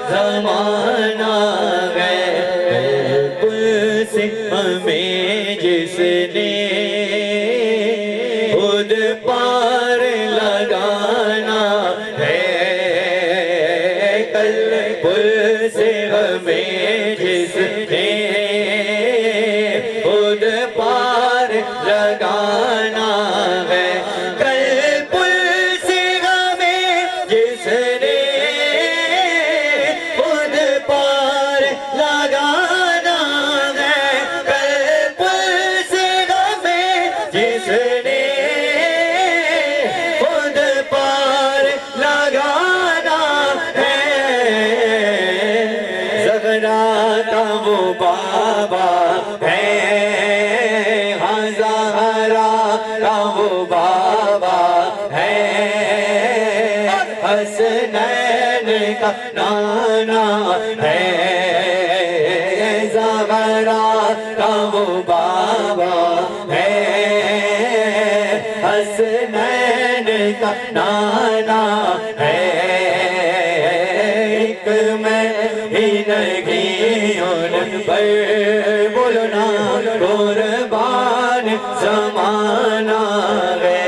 زمانہ ہے پل سے ہمیں جس نے خود پار لگانا ہے کل پل سے ہمیں جس نے خود پار لگانا ہے کل پل سے ہمیں جس نے خود پار لگانا ہے کل پل سے ہمیں جس نے خود پار لگانا ہے زہرا کا وہ بابا ہے ہاں زہرا کا وہ بابا ہے حسنین کا نانا ہے زہرا کا وہ بابا ہے حسنین کا نانا ہے ایک میں ہی نہیں ان پر بولنا قربان زمانہ ہے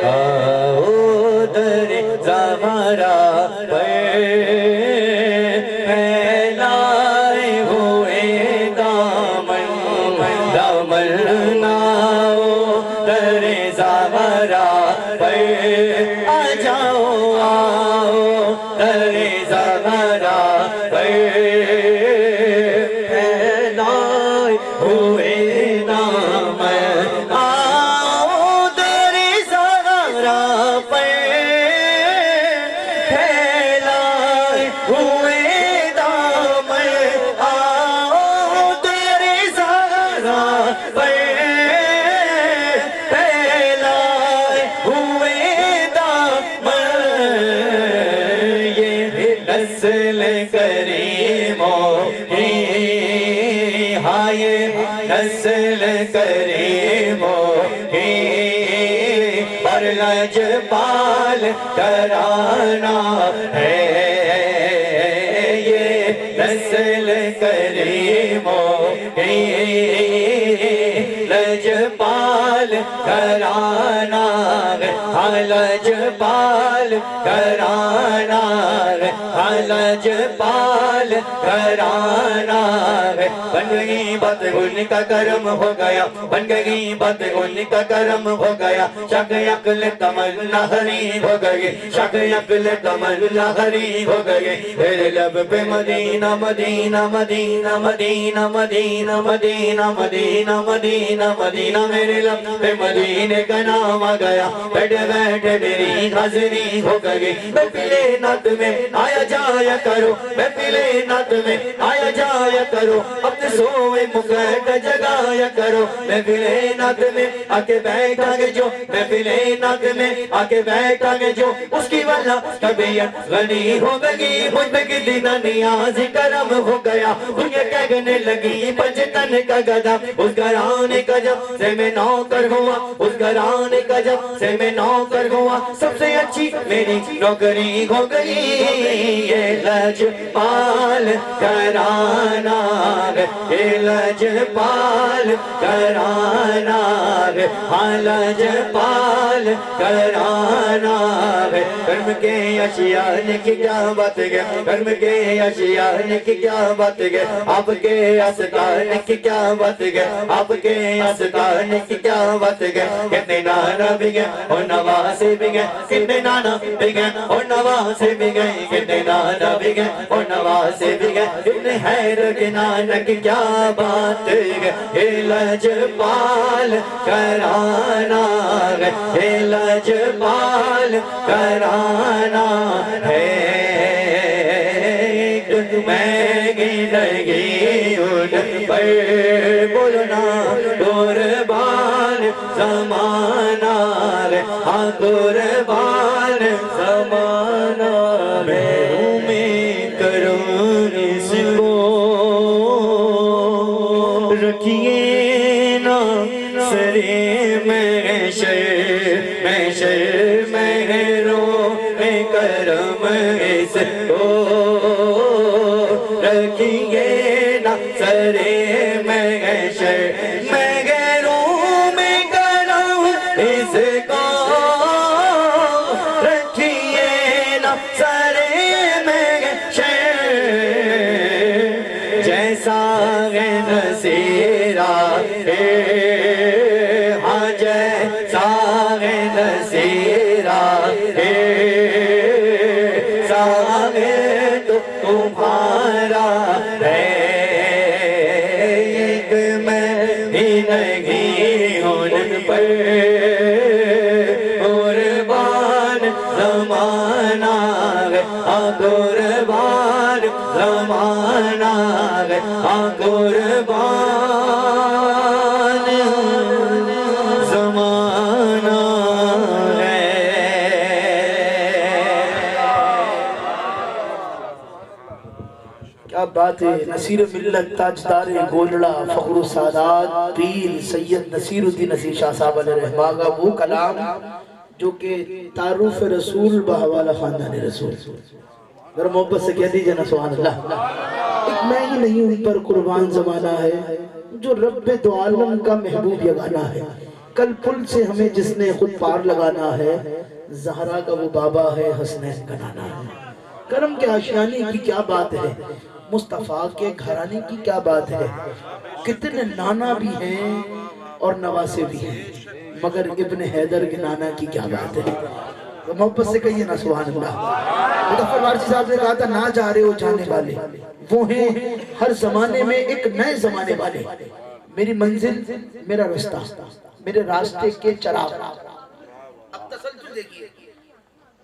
آؤ در زہرا پر پھیلائے ہوئے دامن دامن آؤ در زہرا پر آ جاؤ آؤ در زہرا پر پھیلائے ہوئے دامن آؤ در زہرا پر پھیلائے ہوئے دامن آؤ در زہرا پر پھیلائے ہوئے دامن یہ نسل کریموں کی ہاں یہ نسل کریموں کی اور لجپال ترانہ ہے یہ نسل کریموں کی لجپال ترانہ ہے ہاں لجپال ترانہ ہے ہاں لجپال ترانہ ہے بن گئی بات ان کا کرم ہو گیا بن گئی بات ان کا کرم ہو گیا شک عقل تمنا ہری ہو گئی شک عقل تمنا ہری ہو گئی میرے لب پہ مدینہ مدینہ مدینہ مدینہ مدینہ مدینہ مدینہ مدینہ مدینہ میرے لب پہ مدینے کا نام آ گیا بیٹھے بیٹھے میری حاضری ہو گئی میں پلے نعت میں آیا جایا کرو میں پلے نعت میں آیا جایا کرو اپنے سوئے مقید جگایا کرو میں پلے نعت میں آ کے بیٹھا گے جو میں پلے نعت میں آ کے بیٹھا گے جو اس کی واللہ طبیعت غنی ہو گئی مجھ پہ کتنا نیاز کرم ہو گیا مجھے کہنے لگی پنجتن کا گدا اس گھرانے کا جب سے میں نوکر ہوا اس گھرانے کا جب سے میں نوکر ہوا سب سے اچھی میری نوکری ہو گئی یہ لجپال ترانہ ہے یہ لجپال ترانہ ہے ہاں لجپال ترانہ ہے کرم کے اشیاء نے کی کیا بات ہے کرم کے اشیاء نے کی کیا بات ہے آپ کے آستان کی کیا بات ہے آپ کے آستان کی کیا بات ہے کتنے نانا بھی گئے اور نواسے بھی گئے کتنے نانا بھی گئے اور نواسے بھی گئے کتنے نانا بھی گئے اور نواسے بھی گئے اتنے حیر کے نانا کی کیا بات ہے یہ لجپال ترانہ ہے یہ لجپال ترانہ ہے میں گندگی ان پر بولنا قربان زمانہ ہے ہاں قربان زمانہ میں کروں اس کو رکھیے نا سرے محشر میں رو میں کرم اس کو رکھیے نا سرے محشر محروم کرم اس کو رکھیے نا سرے محشر جیسا ہے نصیرہ ہاں جیسا ہے نصیرہ تو تمہارا ہے ایک میں ہی نہیں ان پر قربان زمانہ ہے قربان زمانہ ہے قربان زمانہ کیا بات ہے. نصیر ملت تاجدار گولڑا فخر السادات پیر سید نصیر الدین نصیر شاہ صاحب علیہ رحمہ کا وہ کلام جو کہ تعارف رسول بحوالہ خاندان رسول. اگر محبت سے کہہ دیجئے نا سبحان اللہ. ایک میں ہی نہیں ان پر قربان زمانہ ہے جو رب دو عالم کا محبوب یگانہ ہے. کل پل سے ہمیں جس نے خود پار لگانا ہے زہرا کا وہ بابا ہے حسنین کا نانا ہے. کرم کے آشیانے کی کیا بات ہے مصطفیٰ کے گھرانے کی کیا بات ہے. کتنے نانا بھی ہیں اور نواسے بھی ہیں مگر ابن حیدر کے نانا کی کیا بات ہے. تو محبت سے کہیے نا سبحان اللہ. مظفر وارثی صاحب نے کہا تھا نہ جا رہے ہو جانے والے وہ ہیں ہر زمانے میں ایک نئے زمانے والے. میری منزل میرا رستہ میرے راستے کے چراغ. اب تسلسل دیکھیے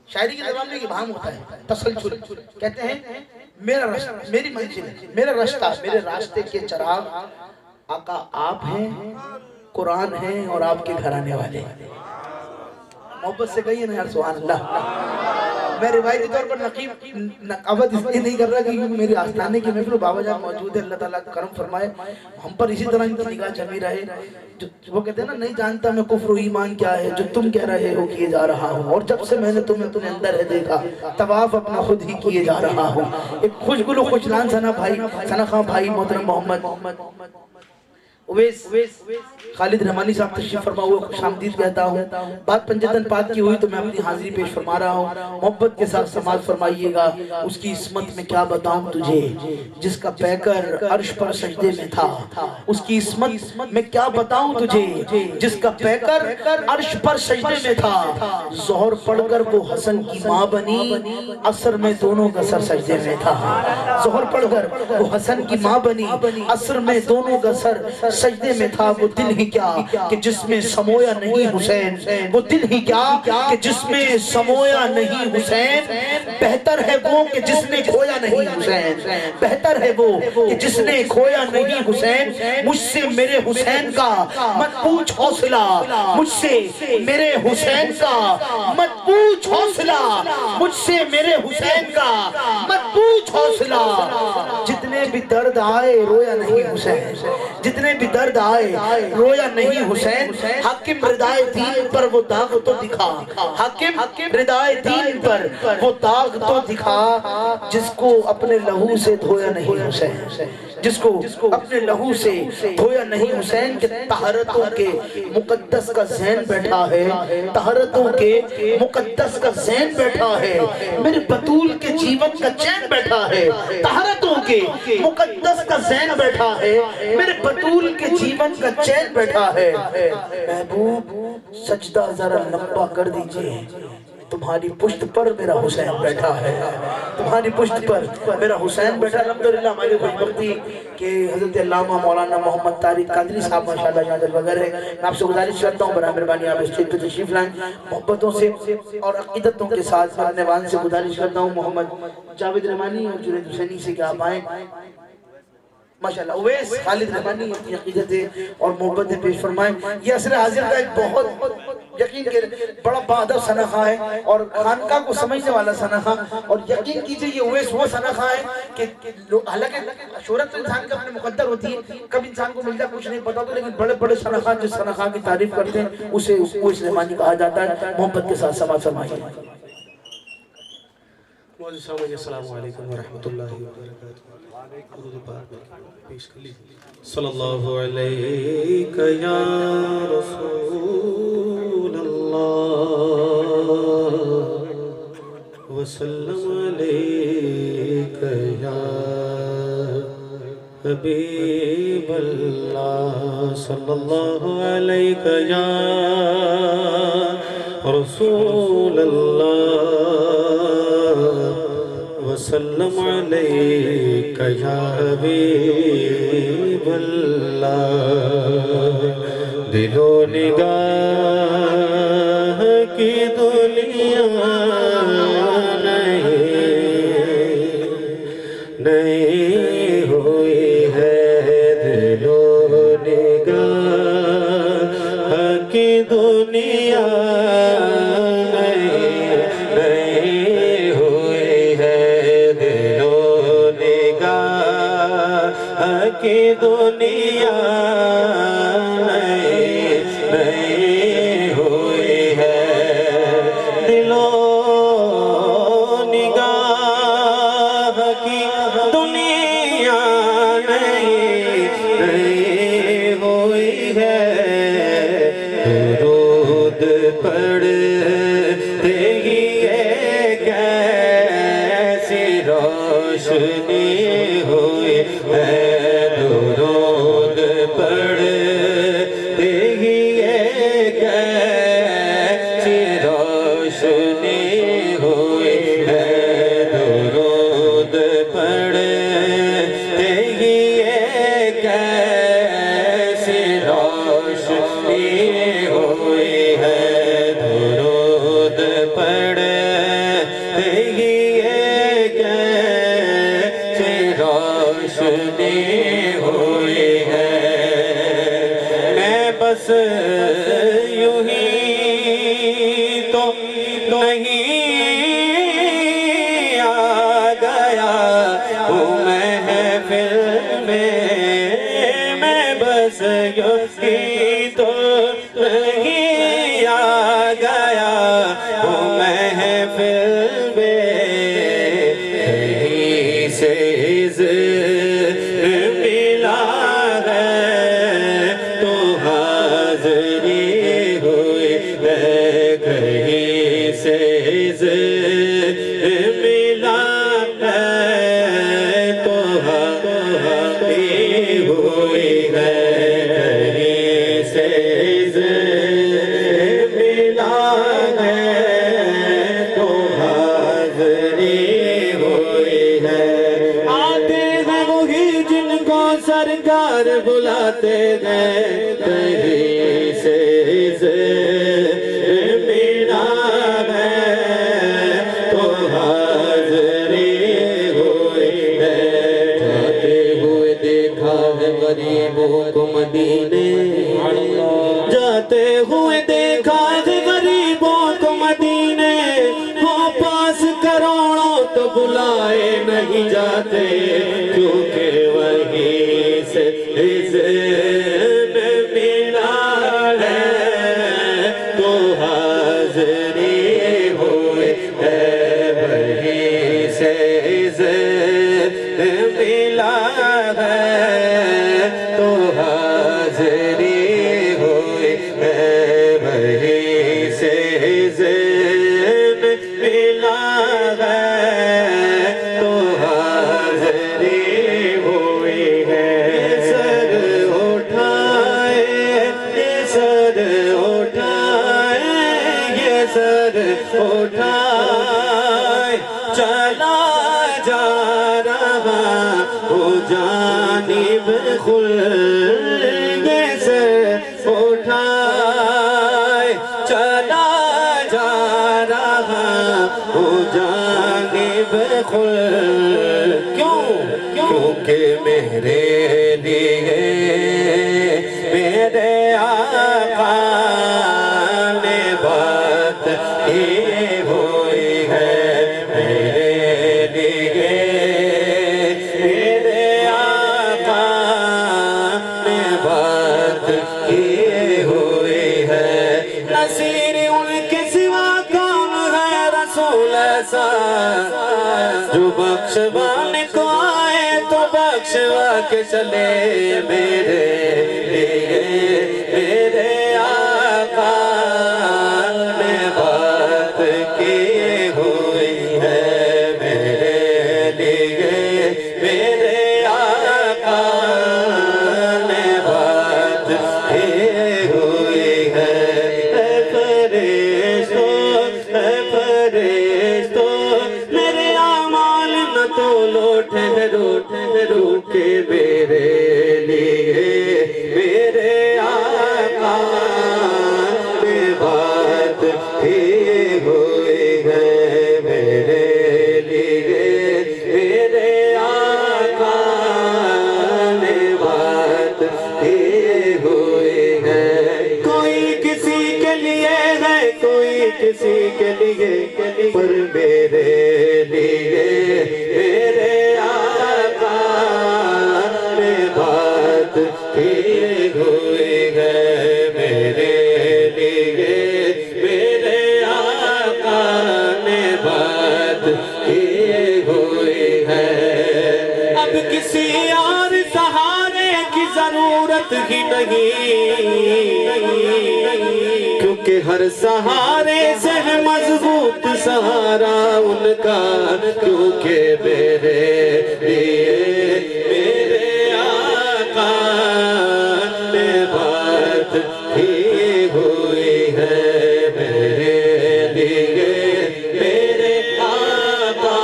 شاعری کی زبان میں یہ بھام ہوتا ہے تسلسل. کہتے ہیں میرا رستہ میری منزل میرا رستہ میرے راستے کے چراغ آقا آپ ہیں قرآن ہیں اور آپ کے گھرانے والے. محبت سے کہیے نا یار سبحان اللہ. میں روایتی طور پر نقابت اس لیے نہیں کر رہا کہ میری آستانے کی محفل بابا جان موجود ہے. اللہ تعالیٰ کرم فرمائے ہم پر اسی طرح ان کی نگاہ جمی رہے. وہ کہتے ہیں نا نہیں جانتا میں کفر و ایمان کیا ہے جو تم کہہ رہے ہو کیے جا رہا ہوں اور جب سے میں نے تمہیں اندر ہے دیکھا طواف اپنا خود ہی کیے جا رہا ہوں. ایک خوشگل و خوشلان ثنا خان بھائی محترم محمد اویس خالد رحمانی صاحب تشریف فرما ہوئے خوش آمدید کہتا ہوں. بات پنجتن پاک کی ہوئی تو میں اپنی حاضری پیش فرما رہا ہوں. محبت کے ساتھ سماعت فرمائیے گا. اس کی عصمت میں کیا بتاؤں تجھے جس کا پیکر عرش پر سجدے میں تھا. اس کی عصمت میں کیا بتاؤں تجھے جس کا پیکر عرش پر سجدے میں تھا. ظہر پڑھ کر وہ حسن کی ماں بنی عصر میں دونوں کا سر سجدے میں تھا. ظہر پڑھ کر وہ حسن کی ماں بنی عصر میں دونوں کا سر سجدے میں تھا. وہ دل ہی کیا کہ جس میں سمویا نہیں حسین. وہ دل ہی کیا کہ جس میں سمویا نہیں حسین. بہتر ہے وہ کہ جس نے کھویا نہیں حسین. بہتر ہے وہ کہ جس نے کھویا نہیں حسین. مجھ سے میرے حسین کا مت پوچھ حوصلہ. مجھ سے میرے حسین کا مت پوچھ حوصلہ. مجھ سے میرے حسین کا مت پوچھ حوصلہ. جتنے بھی درد آئے رویا نہیں حسین. جتنے بھی درد آئے رویا نہیں حسین. حاکم ردائے دین پر وہ داغ تو دکھا. حاکم ردائے دین پر وہ داغ تو دکھا. جس کو اپنے لہو سے دھویا نہیں حسین. جس کو اپنے لہو سے دھویا نہیں حسین. کہ طہارتوں کے مقدس کا ذہن بیٹھا ہے. طہارتوں کے مقدس کا ذہن بیٹھا ہے. میرے بطول کے جیون کا چین بیٹھا ہے. طہارتوں کے مقدس کا ذہن بیٹھا ہے. میرے بطول کے جیون کا چین بیٹھا ہے. محبوب سجدہ ذرا لمبا کر دیجئے. تمہاری پشت پر میرا حسین بیٹھا ہے. تمہاری پشت پر میرا حسین بیٹھا. الحمدللہ ہماری خوش بختی کہ حضرت علامہ مولانا محمد طارق قادری صاحب ماشاءاللہ یہاں دل وغیر ہے. میں آپ سے گزارش کرتا ہوں برائے مہربانی آپ اسٹیج پہ تشریف لائیں. محبتوں سے اور عقیدتوں کے ساتھ میں اپنے والد سے گزارش کرتا ہوں محمد جاوید رحمانی اور جنید حسینی سے کہ آپ آئیں. ماشاءاللہ اویس خالد رحمانی اپنی عقیدت اور محبت پیش فرمائیں. یہ عصر حاضر کا ایک بہت یقین کے بڑا بہادر ثناخواں ہے اور خانقاہ کو سمجھنے والا ثناخواں. اور یقین کیجئے یہ اویس وہ ثناخواں ہے کہ حالانکہ شہرت تو انسان کا اپنے مقدر ہوتی ہے. کبھی انسان کو ملتا کچھ نہیں پتا تو لیکن بڑے بڑے ثناخواں جس ثناخواں کی تعریف کرتے ہیں اسے اویس رحمانی کہا جاتا ہے. محبت کے ساتھ سماعت فرمائیے. معزز سامعین السلام علیکم ورحمۃ اللہ وبرکاتہ. درود پاک پیش کر لیجیے. صلی اللہ علیہ یا رسول اللہ وسلم علیک یا حبیب اللہ صلی اللہ علیہ یا رسول اللہ وسلم علیک یا حبیب اللہ. دل و نگاہ کی دنیا نہیں ہوئی ہے، دل و نگاہ کی دنیا نہیں ہوئی ہے، دل و نگاہ کی دنیا نہیں ہوئی ہے، دل و نگاہ کی دنیا نہیں ہوئی ہے. درود پڑھتے ہی کیسی روشنی ہوئی ہے، درود پڑھتے ہی کیسی روشنی ہوئی ہے، درود پڑھتے ہی کیسی روشنی ہوئی ہے، درود پڑھتے ہی کیسی روشنی ہوئی ہے. میں بس یوں ہی تو نہیں آ گیا ہوں محفل میں، میں بس یوں ہی تو نہیں آ گیا ہوں محفل میں. کہیں سے ملا ہے تو حاضری ہوئی ہے، کہیں سے ملا ہے تو حاضری ہوئی ہے، کہیں سے ملا ہے تو حاضری ہوئی ہے. آتے ہیں وہی جن کو سرکار بلاتے ہیں، کہیں سے ملا ہے تو حاضری ہوئی ہے. جاتے ہوئے دیکھا ہے غریبوں کو مدینے، جاتے ہوئے دیکھا ہے غریبوں کو مدینے، ہو پاس کروڑوں تو بلائے نہیں جاتے، کیونکہ وہیں سے ملا ہے تو حاضری ہوئی ہے، وہیں سے ملا ہے تو حاضری ہوئی ہے، وہیں سے ملا ہے تو حاضری ہوئی ہے. سر اٹھائے یہ سر اٹھائے یہ سر اٹھائے چلا جا رہا ہو جانب خلد، یہ سر اٹھائے چلا جا رہا ہو جانب خلد. کیونکہ میرے لیے میرے آقا نے بات کی ہوئی ہے، میرے لیے میرے آقا نے بات کی ہوئی ہے. نصیر ان کے سوا کون ہے رسول ایسا بخشوانے کو آئے تو بخشوا کے چلے میرے لیے میرے آقا نے بات کی ہوئی ہے میرے لیے میرے آقا نے بات کی ہوئی ہے اے فرشتوں میرے اعمال نہ تولو ٹھہرو کے میرے لیے میرے آقا نے بات کی ہوئی ہے میرے لیے میرے آقا نے بات کی ہوئی ہے کوئی کسی کے لیے ہے کوئی کسی کے لیے پر میرے لیے میرے آقا نے بات کی ہوئی ہے میرے لیے میرے آقا نے بات کی ہوئی ہے اب کسی اور سہارے کی ضرورت ہی نہیں کیونکہ ہر سہارے سے ہے مضبوط سہارا ان کا کیونکہ میرے لیے میرے آقا نے بات کی ہوئی ہے میرے لیے میرے آقا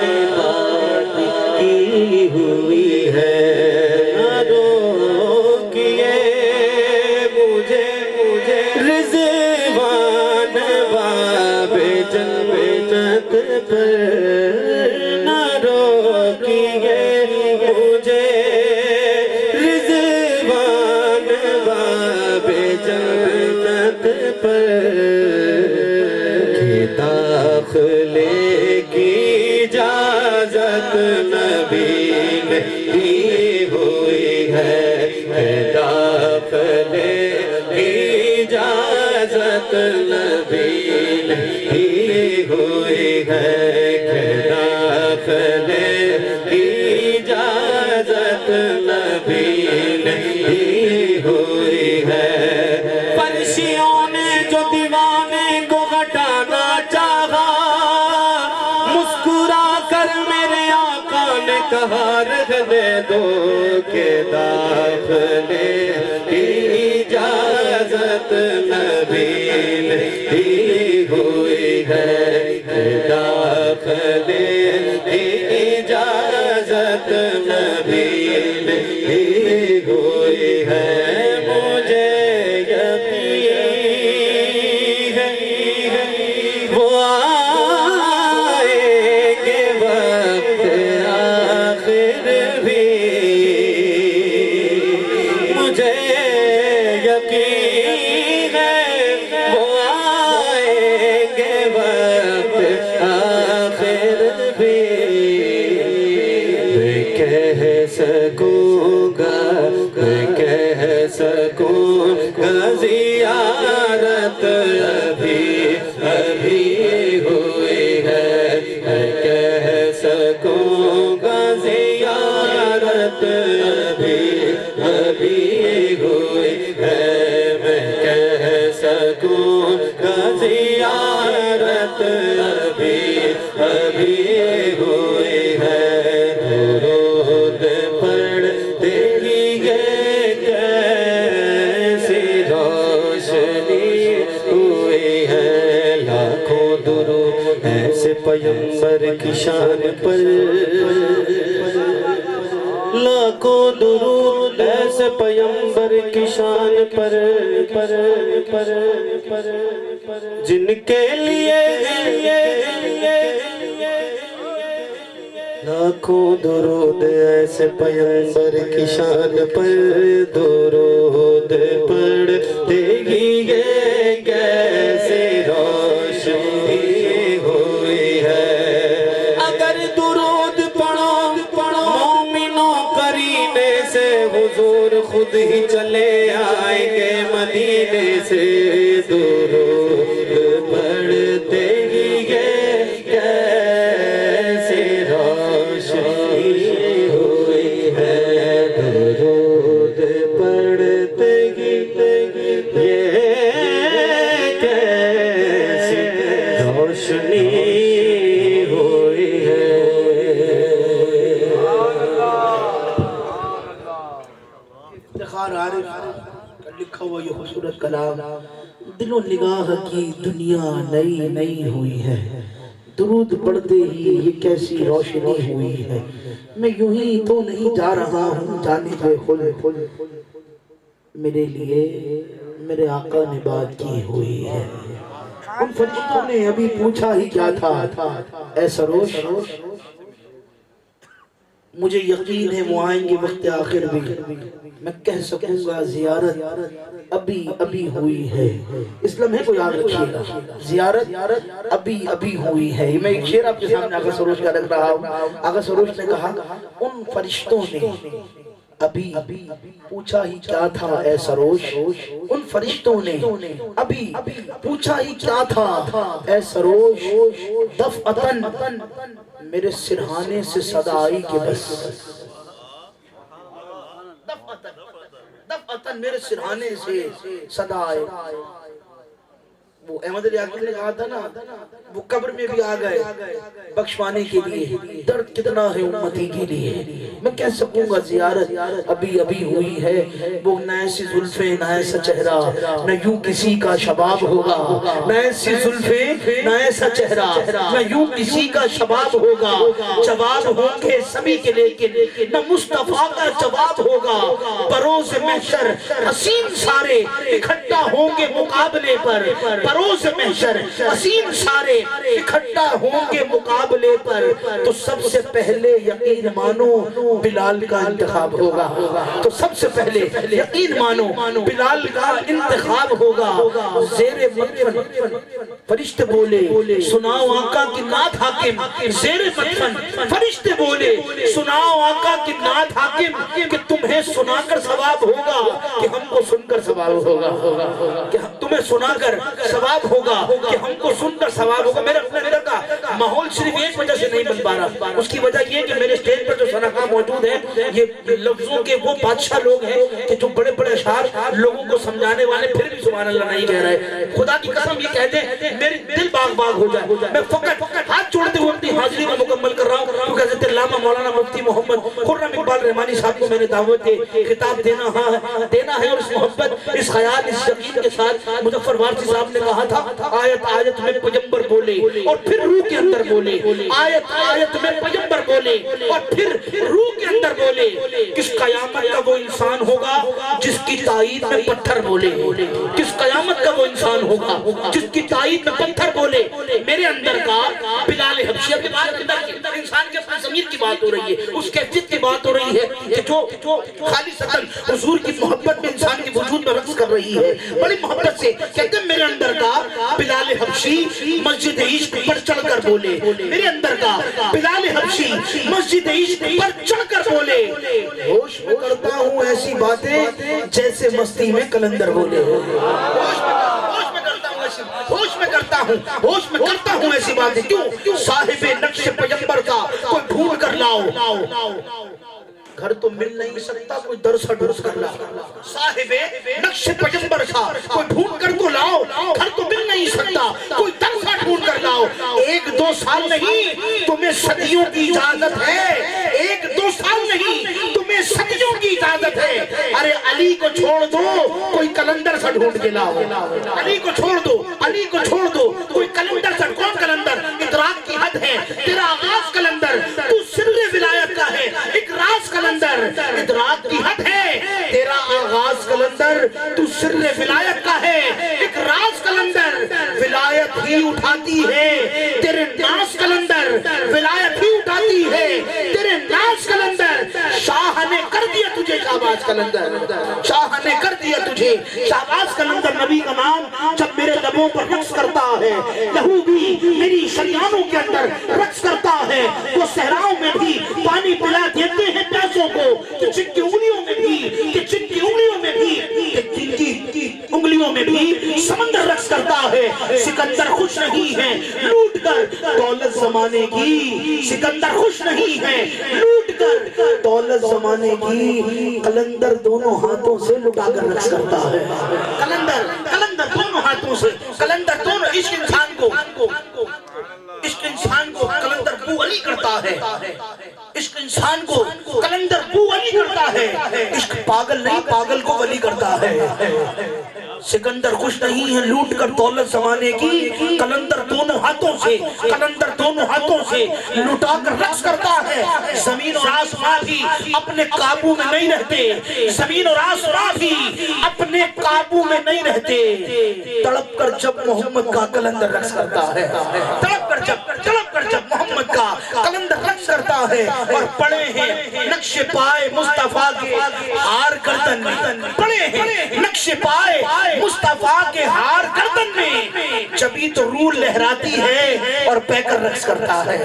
نے بات کی ہوئی ہے روکیے مجھے رضوان باب جنت پر نہ روکیے مجھے رضوان باب جنت پر کہ داخلے کی اجازت نبی نے دی ہوئی ہے کہ داخلے کی اجازت نبی نے دی ہوئی ہے کہ داخلے کی اجازت نبی نے دی ہوئی ہے فرشیوں نے جو دیوانے کو ہٹانا چاہا مسکرا کر میرے آقا نے کہا رہنے دو کہ داخلے کی اجازت نبی نے دی ہوئی ہے کہ داخلے کی اجازت نبی نے دی ہوئی ہے مجھے یقین ہے وہ آئیں گے وقت آخر بھی مجھے یقین ہے وہ آئیں گے وقت آخر بھی میں کہہ سکوں گا میں کہہ سکوں گا زیارت ابھی ہوئی ہے میں کہہ سکوں گا زیارت ابھی ہوئی ہے میں کہہ سکوں گا زیارت ابھی ہوئی ہے درود پڑھتے ہی کیسی روشنی ہوئی ہے لاکھوں درود ایسے پیغمبر کی شان پر لاکھوں درود ایسے پیغمبر کی شان پر جن کے لیے لاکھوں درود ایسے پیغمبر کی شان پر درود پڑھتے ہی کیسے روشنی ہوئی ہے اگر درود پڑھو مومنوں کرینے سے حضور خود ہی چلے آئیں گے مدینے سے درود پڑھتے ہی کیسے عارف لکھا ہوا یہ خوبصورت کلام، دل و نگاہ کی دنیا نئی نئی ہوئی ہے، درود پڑھتے ہی یہ کیسی روشنی ہوئی ہے، میں یوں ہی تو نہیں جا رہا ہوں جانب خود، میرے لیے میرے آقا نے بات کی ہوئی ہے۔ ان فرشتوں نے ابھی پوچھا ہی کیا تھا، اے سروش مجھے یقین ہے وہ آئیں گے وقت آخر بھی، میں کہہ سکوں گا زیارت ابھی ہوئی ہے۔ اس لمحے کو یاد رکھیے گا، زیارت ابھی ہوئی ہے۔ میں ایک شعر آپ کے سامنے آقا سروش کا رکھ رہا ہوں۔ آقا سروش نے کہا ان فرشتوں نے ابھی پوچھا ہی کیا تھا اے سروش، ان فرشتوں نے ابھی پوچھا ہی کیا تھا اے سروش، دفعتاً میرے سرہانے سے صدا آئی کہ بس، دفعتاً میرے سرہانے سے صدا آئے۔ وہ احمد علی آقا نے کہا تھا نا، وہ قبر میں بھی آ گئے بخشوانے کے لیے، درد کتنا ہے امتی کے لیے۔ میں کہہ سکوں گا زیارت ابھی ہوئی ہے، وہ نہ ایسی زلفیں نہ ایسا چہرہ، نہ یوں کسی کا شباب ہوگا، نہ ایسی زلفیں نہ ایسا چہرہ، نہ یوں کسی کا شباب ہوگا، جواب ہوں گے سبھی کے لیکن نہ مصطفیٰ کا جواب ہوگا۔ بروز محشر حسین سارے اکٹھا ہوں گے مقابلے پر، بروز محشر حسین سارے اکٹھا ہوں گے مقابلے پر، تو سب سے پہلے یقین مانو بلال کا انتخاب ہوگا، تو سب سے پہلے یقین مانو بلال کا انتخاب ہوگا۔ زیر مدفن فرشتے بولے سناؤ آقا کی نعت حاکم، زیر مدفن فرشتے بولے سناؤ آقا کی نعت حاکم، کہ تمہیں سنا کر ثواب ہوگا کہ ہم کو سن کر ثواب ہوگا، کہ تمہیں سنا کر ثواب ہوگا کہ ہم کو سن کر ثواب ہوگا۔ میرے اپنے اندر کا ماحول صرف ایک وجہ سے نہیں بن پا رہا، اس کی وجہ یہ کہ میرے سٹیج پر جو صنعاء موجود ہیں یہ لفظوں کے وہ بادشاہ لوگ ہیں کہ جو بڑے بڑے اشعار لوگوں کو سمجھانے والے پھر بھی سبحان اللہ نہیں کہہ رہے۔ خدا کی قسم یہ کہتے ہیں میری دل باغ باغ ہو جائے، میں فقط ہاتھ جوڑتے ہوئے اپنی حاضری کو مکمل کر رہا ہوں، کیونکہ حضرت علامہ مولانا مفتی محمد خرم اقبال رحمانی صاحب کو میں نے دعوت خطاب دینا ہے، اور اس محبت اس خیال اس یقین کے ساتھ مظفر وارثی صاحب نے کہا تھا آیت آیت میں پیغمبر بولے اور پھر روح کے اندر بولے، آیت آیت میں پیغمبر بولے اور پھر روح کے اندر بولے، کس قیامت کا وہ انسان ہوگا جس کی تائید میں پتھر بولے، کس قیامت کا وہ انسان ہوگا جس کی تائید میں پتھر بولے۔ میرے اندر کا بلال حبشیہ کے بعد انسان کے اپنے ضمیر کی بات ہو رہی ہے، اس کیفیت کی بات ہو رہی ہے کہ جو خالصتاً حضور کی محبت میں انسان کے وجود میں رقص کر رہی ہے بڑی محبت سے۔ کہتے ہیں میرے اندر کا بلال حبشی مسجد عشق پر چڑھ کر بولے، میرے اندر کا بلال حبشی مسجد عشق پر چڑھ کر بولے، ہوش میں کرتا ہوں ایسی باتیں جیسے مستی میں کلندر بولے، ہوش میں کرتا ہوں ایسی باتیں، کیوں صاحب نقش پیغمبر کا کوئی ڈھونڈ کر لاؤ، گھر تو مل نہیں سکتا کوئی درسہ ڈھونڈ کر لاؤ، صاحب نقش پیغمبر کا کوئی ڈھونڈ کر تو لاؤ، گھر تو مل نہیں سکتا کوئی درسہ ڈھونڈ کر لاؤ۔ 1-2 سال نہیں تمہیں صدیوں کی اجازت ہے، 1-2 سال نہیں تمہیں صدیوں کی اجازت ہے۔ ارے علی کو چھوڑ دو کوئی کلندر سا ڈھونڈ کے لاؤ، علی کو چھوڑ دو کوئی کلندر سا، کون کلندر؟ ادراک کی حد ہے، تیرا آغاز کلندر، تو سر ولایت کا ہے، ایک راز کلندر، ادراک کی حد ہے، تیرا آغاز کلندر، تو سر ولایت کا ہے، ایک راز کلندر، ولایت ہی اٹھاتی ہے تیرے ناز کلندر، ولایت ہی اٹھاتی ہے تیرے ناز کلندر، شاہ نے کر دیا تجھے شہباز کلندر، شاہ نے کر دیا تجھے شہباز کلندر۔ نبی کا نام جب میرے لبوں پر رقص کرتا ہے، لہو بھی میری شریانوں کے اندر رقص کرتا ہے، وہ صحراؤں میں بھی پانی پلا دیتے ہیں پیاسوں کو، کہ جن کی انگلیوں میں بھی سمندر رقص کرتا ہے۔ سکندر خوش نہیں ہے لوٹ کر دولت زمانے کی، سکندر خوش نہیں ہے لوٹ کر دولت زمانے کی، قلندر دونوں ہاتھوں سے لٹا کر رقص کرتا ہے، قلندر دونوں ہاتھوں سے، قلندر دونوں، عشق انسان کو قلندر بو علی کرتا ہے، عشق انسان کو کلندر کو ولی کرتا ہے، عشق پاگل نہیں پاگل کو ولی کرتا ہے۔ سکندر خوش نہیں ہے لوٹ کر دولت زمانے کی، کلندر دونوں ہاتھوں سے لٹا کر رقص کرتا ہے۔ زمین اور آسمان بھی اپنے قابو میں نہیں رہتے، زمین اور آسمان بھی اپنے قابو میں نہیں رہتے۔ تڑپ کر جب محمد کا کلندر رقص کرتا ہے، تڑپ کر جب محمد کا کلندر رقص کرتا ہے، اور پڑے ہیں نقش پائے مصطفیٰ کے ہار گردن میں، پڑے ہیں نقش پائے مصطفیٰ کے ہار گردن میں، جبھی تو روح لہراتی ہے اور پہ کر رقص کرتا ہے،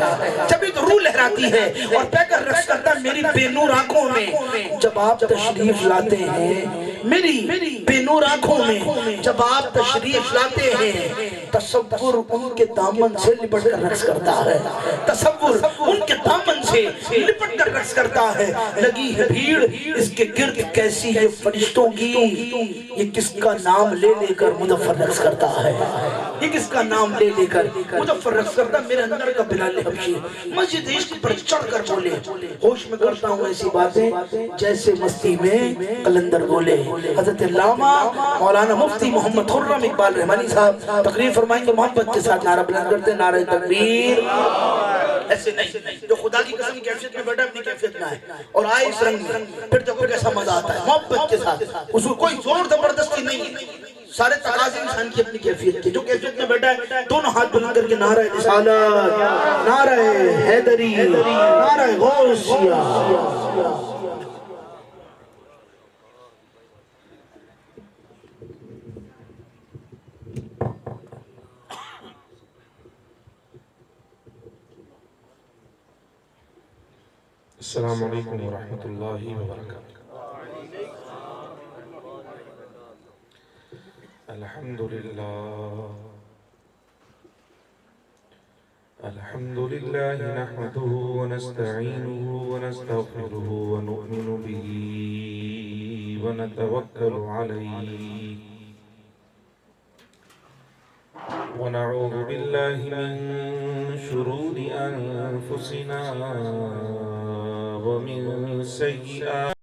جبھی تو روح لہراتی ہے اور پہ کر رقص کرتا ہے۔ میری بے نور آنکھوں میں جب آپ تشریف لاتے ہیں، میری بے نور آنکھوں میں جب آپ تشریف لاتے ہیں، تصور ان کے دامن سے لپٹ کر رقص کرتا ہے، تصور ان کے دامن سے لپٹ کر رقص کرتا ہے۔ لگی ہے بھیڑ اس کے گرد کیسی ہے فرشتوں کی، یہ کس کا نام لے لے کر مظفر رقص کرتا ہے، یہ کس کا نام لے لے کر مظفر رقص کرتا ہے۔ میرے اندر کا بلال حبشی مسجد عشق پر چڑھ کر بولے، ہوش میں کرتا ہوں ایسی باتیں جیسے مستی میں قلندر بولے۔ حضرت علامہ مولانا مفتی محمد خرم اقبال رحمانی صاحب تقریر فرمائیں گے، محبت کے ساتھ نعرہ بلند کرتے ہیں، نعرہ تکبیر۔ ایسے نہیں جو خدا کی قسم کیفیت میں بیٹھا اپنی کیفیت میں آئے اور آئے اس رنگ میں، پھر دیکھو کیسا مزہ آتا ہے محبت کے ساتھ۔ اس کو کوئی زور زبردستی نہیں ہے، سارے تقاضے انسان کی اپنی کیفیت کے، جو کیفیت میں بیٹھا ہے دونوں ہاتھ بلند کر کے نعرہ رسالت، نعرہ حیدری، نعرہ غوثیہ۔ السلام علیکم ورحمۃ اللہ وبرکاتہ۔ الحمد للہ نحمده ونستعینه ونستغفره ونؤمن به ونتوکل علیہ ونعوذ باللہ من شرور انفسنا ومن سیئات